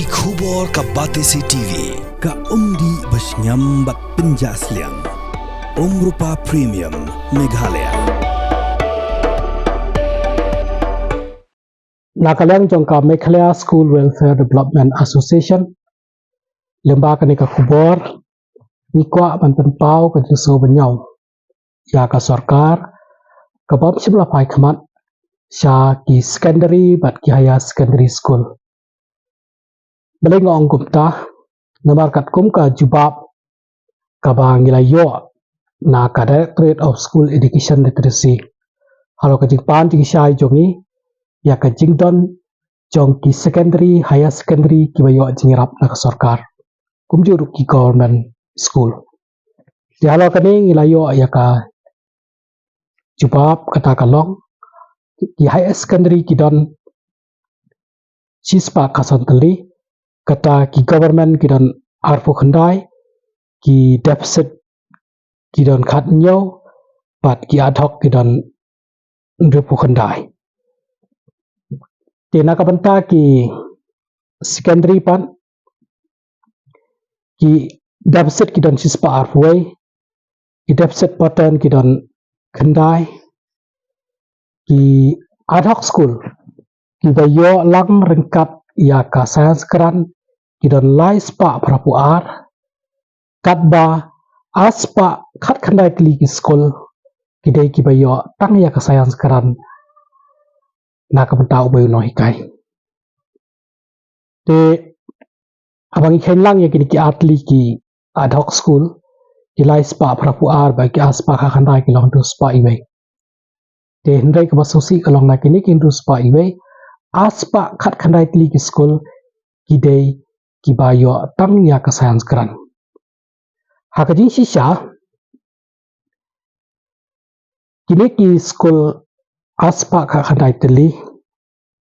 Ki khubor ka Batesi TV ka umdi basnyambat penjaslian Umrupa Premium Meghalaya. Nakalang jongka Meghalaya School Welfare Development Association lembaga ni ka khubor ni kwa pau ka jiso banyau ya ka sarkar ka bab sibla pai khamat sha ki secondary bat ki higher secondary school beleng ong gupta namar kat kum ka jubab ka bang yo na ka Directorate of School Education Literacy halo ka jingpan jing shai jongi ya ka jingdon jong ki secondary higher secondary ki bayo jingrap na ka sarkar kumjur ki government school di halo ka ni ngilayo ya ka jubab kata kalong ki higher secondary ki don sispa kasantali kata ki government ki don arfu khandai ki deficit ki don khat nyo pat ki ad hoc ki don nripu khandai tena ka banta ki secondary pan ki deficit ki don sispa arfuai ki deficit pattern ki don khandai ki ad hoc school ki bayo lang ringkat ya ka science kran ki don lai spa prapu ar kat ba aspa khat khandai kli ki school ki dei ki bayo tang ya ka science kran na ka banta ubai no hikai te abang ikhen lang ya ki atli ki ad hoc school ki lai spa prapu ar ba ki aspa kha khandai ki long tu spa ibai te hindai ka basusi ka long na kini ki tu spa ibai aspa khat khandai kli ki school ki dei ki bayo tang ya ka science kran hakajin shisha kini ki school aspa kha khandai tli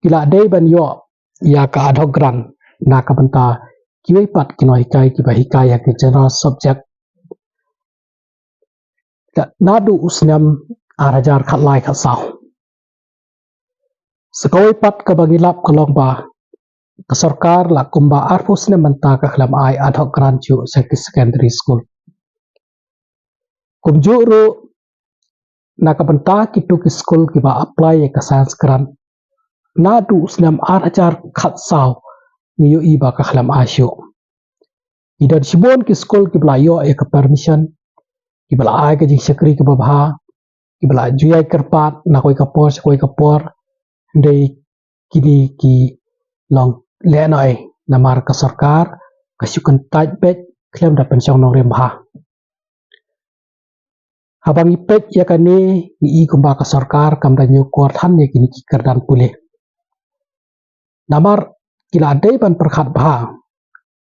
kila dei ban yo ya ka ad hoc grant na ka banta kiwai pat kino hikai ki bahikai ya ki general subject nadu usnam arajar khatlai khasaw sekawai pat ka bangilap kalong ba ka sarkar la kumba arfus ne manta ka khlam ai ad hoc grant chu secondary school kumjuru na ka banta ki tu ki school ki ba apply ya ka science grant nadu usnam arajar khatsaw ni yo iba ka khlam asyo idan sibon ki school ki bla yo ya ka permission ki bla ai ka jing sekri ki babha ki bla juyai kerpat na koi ka por ndei kini ki long lenoi namar ka sarkar ka syukan taj bet klem da pensiong nong rembha habang ipet ya kani ni kumba ka sarkar kam da nyukor than ne kini ki kerdan pulih namar kila dei ban perkhat bha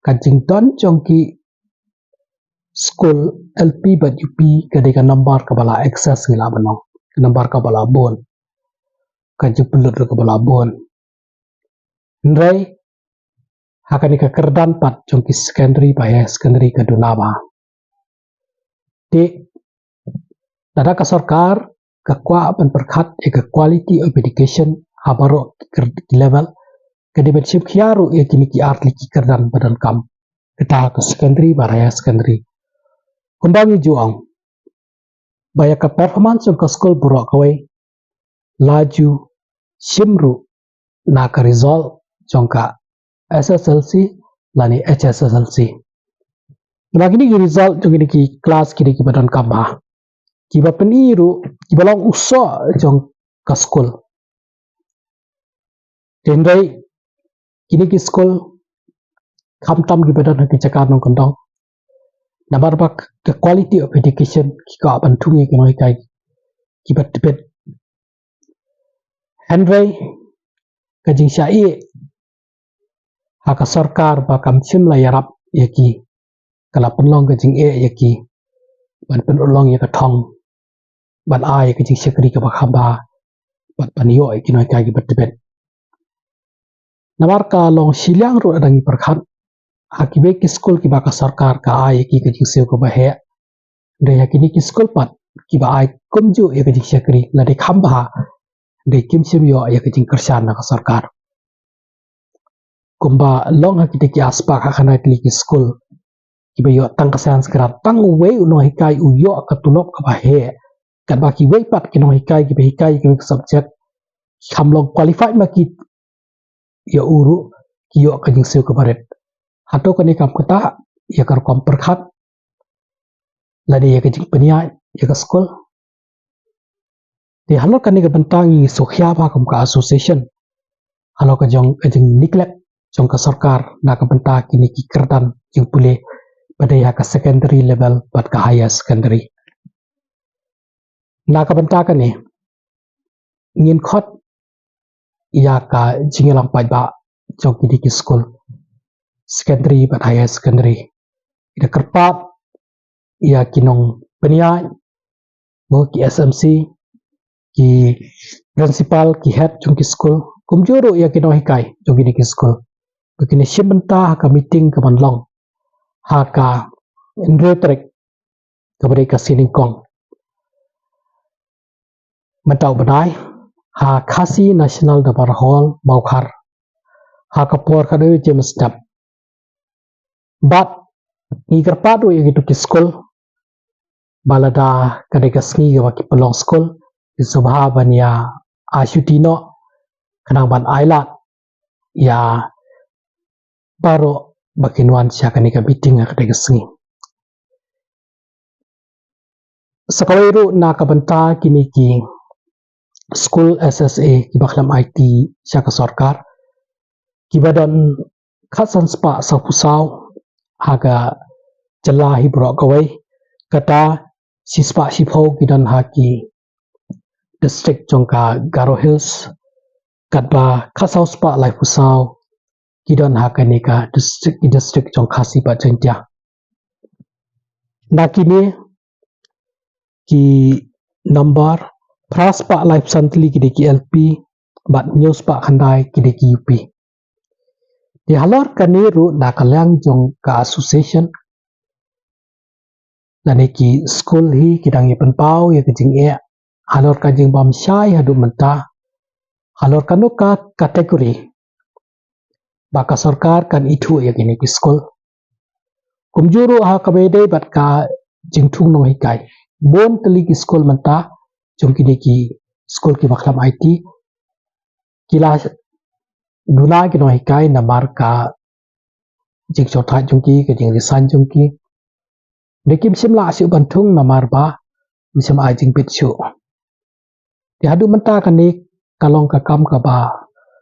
kan jington jong ki school LP bat UP kadai ka number ka bala access ngila banong number ka bala bon kan jupulur ka bala bon ndrai hakani ka kerdan pat jong ki secondary ba ya secondary ka dunaba te dada ka sarkar ka kwa ban perkhat ka quality of education habaro ki level kadi ban sip khiaru ya kini ki artli ki kerdan badan kam kita ka secondary ba ya secondary kumbangi juang baya ka performance ka school buro kawai laju simru na ka result jongka SSLC lani HSSLC lagi ni result jong ki class kini ki badan kam ba ki ba peniru ki balong uso jong ka school tendai kini ki school khamtam ki badan ki chakar nong kondong nabar bak the quality of education ki ka bantung ye kinoi kai ki bat bet handrai ka jing shai ha ka sarkar ba kam sim la yarap ye ki kala penlong ka jing ye ki ban pen ulong ye ka thong ban a ye ka jing sekri ka ba khamba bat ban yo ye kinoi kai ki bat bet nabar ka long silang ro adang perkhat akibe ki school ki ba ka sarkar ka ai ki ka jing ko ba he de yakini ki school pat ki ba ai kumju ye ka jing sekri la de khamba de kim sim yo ye ka jing kersan na ka sarkar kumba long ha kita ki aspa ha kana ki school ki bayo tang kasan skrat tang we no hikai uyo ka tulop ka ba he kat ba ki we pat ki no hikai ki hikai ki subject ham long qualified ma ki ya uru ki yo ka jing seu ka baret hato ka ni kam kata ya kar kom perkhat la de ya ka jing penia ya ka school di halo ka ni ka bentangi sokhya ba kam ka association halo ka jong neglect jong ka sarkar na ka benta kini ki kerdan jing pule pada ya ka secondary level pat ka higher secondary na ka benta ka ni ngin khot ya ka jingelang pai ba jong kini ki school secondary pat higher secondary ida kerpat ya kinong penia mo ki SMC ki principal ki head jong ki school kumjuru ya kino hikai jong kini ki school begini simbenta ka meeting ka manlong ha ka retrek ka beri ka siningkong mentau benai ha khasi national dabar hall maukhar ha ka por ka dewe James step but ni kerpadu ya gitu ki school balada kadeka sngi ga ki pelong school subha bania asyutino kanang ban ailat ya baro bakinwan siya kanika meeting kadeka sngi sakawiru na kabanta kini ki school SSA ki baklam IT siya ka sarkar ki badan khasan spa sa pusau haga jala hibro kawai kata sispa sipho kidan haki district jongka Garo Hills katba khasau spa lai pusau kidan hakanika district jong khasi ba jengtia nakini ki number pras pa life santli ki LP bat news pa khandai ki UP di halor kaniru nakalang jong ka association dan ki school hi kidang ipan pau ya kejing e halor kajing bam syai hadu menta halor kanu ka kategori baka sarkar kan itu ya kini ki school kumjuru ha kabede bat ka jingthung no hikai bon teli ki school menta jong kini ki school ki baklam IT kila duna ki no hikai namar ka jing chotha jong ki ka jing risan jong ki nekim simla asyuk bantung namar ba misam ajing pitsu di hadu menta kan ni kalong ka kam ka ba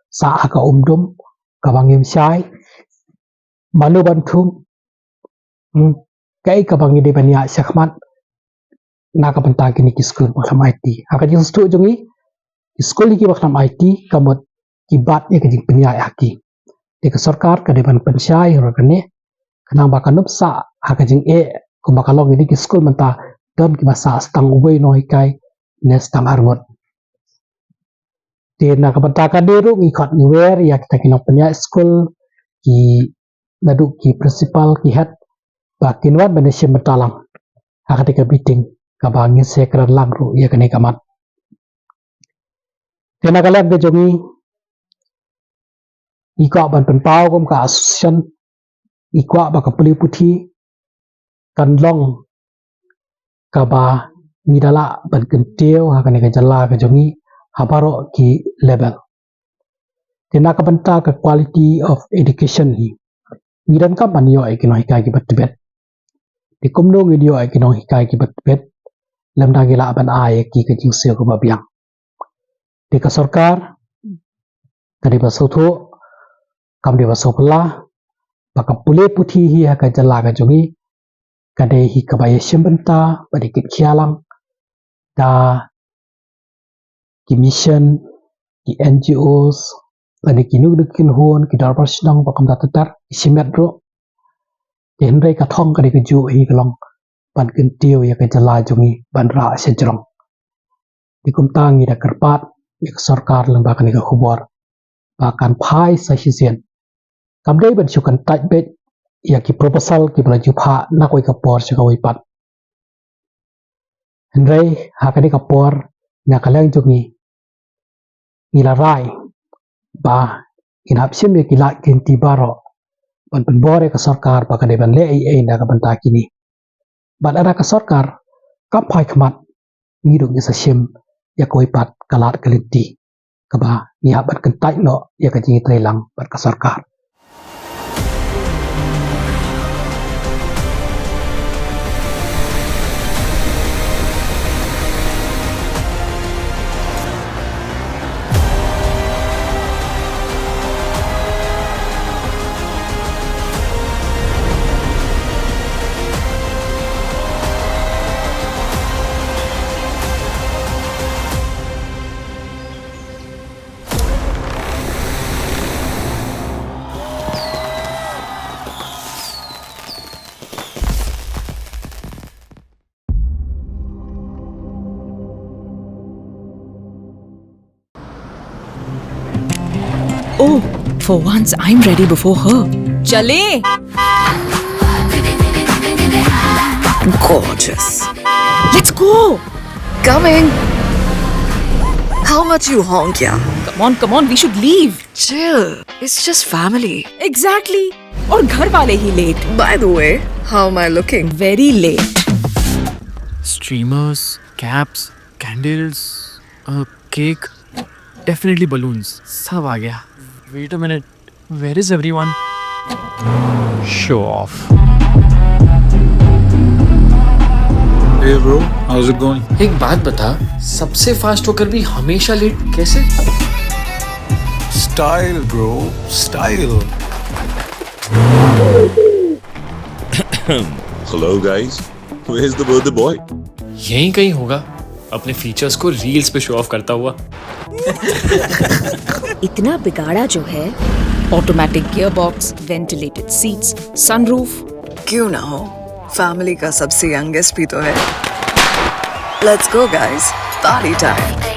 sa ka umdum ka bangim syai malu bantung kai ka bangi de bania syakmat na ka benta kini ki school baklam IT aka jing stu jongi school ki baklam IT kamot ki bat ya ka jing penia aki de ka sarkar ka de ban pensyai ro kan ni kana ba kanup sa aka jing kuma kalong ini ki school menta don ki masa stang uwe no hikai nestang arngot di na kabantaka deru ngikot ngiwer ya kita kinok penya school ki nadu ki principal ki head bakin wan benesia mentalang akatika meeting kabangin sekran langru ya kene kamat tena kalam ke jongi ikwa ban penpau kom ka association ikwa ba ka puli puthi kan long kaba ngidala ban kenteu hakane ka jala ka jongi habaro ki level tena ka banta ka quality of education hi ngidan ka banyo ai kino hikai ki batbet di kumno ngidio ai kino hikai ki batbet lamda gila ban ai ki ka jingsel ko babiang di ka sarkar kadi basotho kam di basopla baka pule puthi hi ka jala ka jongi kade hi kabaya simbenta badikit khialang da ki mission ki NGOs lani ki nugdukin huon ki darbar sinang bakam datatar isimet ro henrei ka thong kade ki ju hi kalong ban kentiu ya ka jala jungi ban ra sejrong dikum tangi da kerpat ya sarkar leng bakani ka khubor bakan phai sa hisien kamdei ban sukan tajbet ya ki proposal ki bala jupha na koi ka por sa koi pat henrei hakani ka por na kalang jungi nila rai ba inap sim ya kila kinti baro ban penbore ka sarkar bakade ban le ai na ka banta kini ban ara ka sarkar kap phai khmat ni dok ya sim ya koi pat kalat kalinti ka ba ni ha bat kan tai no ya ka jingi trelang bat ka sarkar Oh, for once I'm ready before her. Chale! Gorgeous. Let's go! Coming. How much you honk, yeah? Come on, we should leave. Chill. It's just family. Exactly. और घर वाले ही late. By the way, how am I looking? Very late. Streamers, caps, candles, a cake, definitely balloons. सब आ गया. Wait a minute. Where is everyone? Show off. Hey bro, how's it going? एक बात बता, सबसे फास्ट होकर भी हमेशा लेट कैसे? Style bro, style. Hello guys, where's the birthday boy? यहीं कहीं होगा, अपने फीचर्स को रील्स पे शो ऑफ करता हुआ. इतना बिगाड़ा जो है. Automatic gearbox, ventilated seats, sunroof. क्यों ना हो? Family का सबसे youngest भी तो है. Let's go guys. Party time.